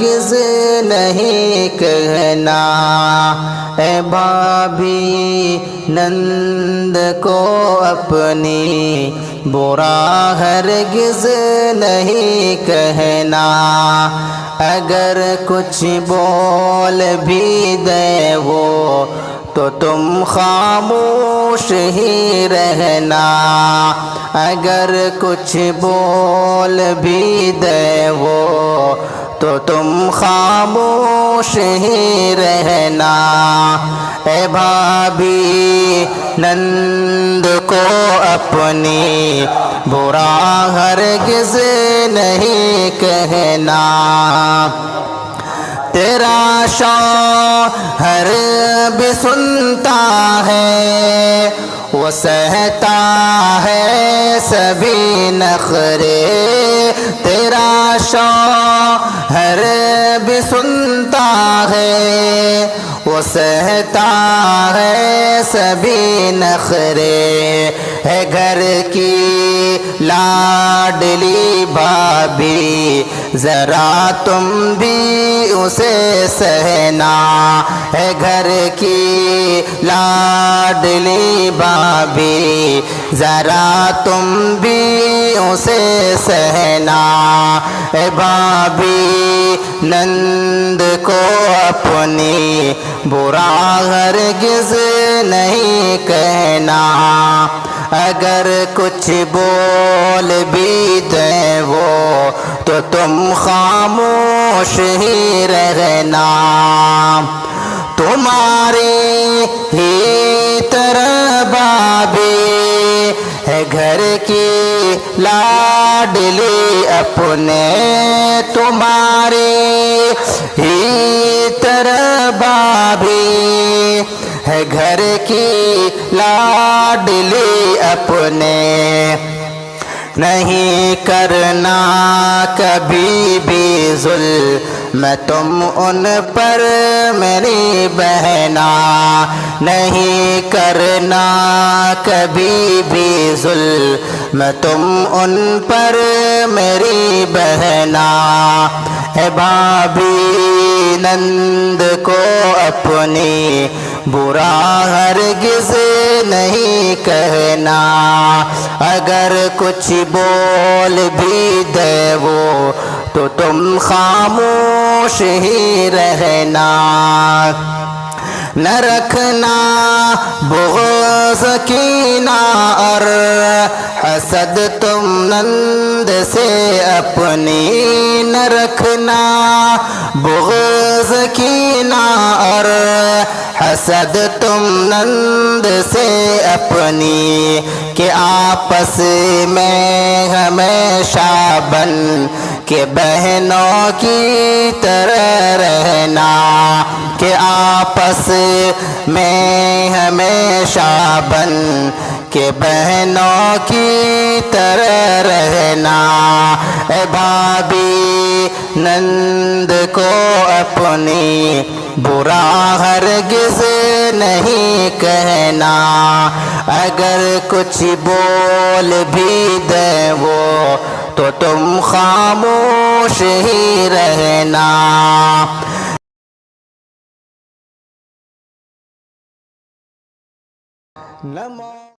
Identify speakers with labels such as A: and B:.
A: ہرگز نہیں کہنا، اے بھابھی نند کو اپنی برا ہرگز نہیں کہنا، اگر کچھ بول بھی دے وہ تو تم خاموش ہی رہنا، اگر کچھ بول بھی دے وہ تو تم خاموش ہی رہنا، اے بھابھی نند کو اپنی برا ہرگز نہیں کہنا، تیرا شوہر بھی سنتا ہے، وہ سہتا ہے سبھی نخرے، تیرا شوہر بھی سنتا ہے، وہ سہتا ہے سبھی نخرے، ہے گھر کی لاڈلی بھابھی ذرا تم بھی اسے سہنا، ہے گھر کی لاڈلی بھابھی ذرا تم بھی اسے سہنا، اے بھابھی نند کو اپنی برا ہرگز نہیں کہنا، اگر کچھ بول بھی دے وہ تو تم خاموش ہی رہنا، تمہاری ہی طرح بھابھی ہے گھر کی لاڈلی اپنے، تمہاری ہی طرح بھابھی ہے گھر کی لاڈلی اپنے، نہیں کرنا کبھی بھی ظلم تم ان پر میری بہنا، نہیں کرنا کبھی بھی ظلم تم ان پر میری بہنا، اے بھابھی نند کو اپنی برا ہرگز نہیں کہنا، اگر کچھ بول بھی دے وہ تو تم خاموش ہی رہنا، نہ رکھنا بغض کینہ اور حسد تم نند سے اپنی، نہ رکھنا بغض کینہ اور حسد تم نند سے اپنی، کہ آپس میں ہمیشہ بن کہ بہنوں کی طرح رہنا، کہ آپس میں ہمیشہ بن کہ بہنوں کی طرح رہنا، اے بھابھی نند کو اپنی برا ہرگز نہیں کہنا، اگر کچھ بول بھی دے وہ تو تم خاموش ہی رہنا، نمو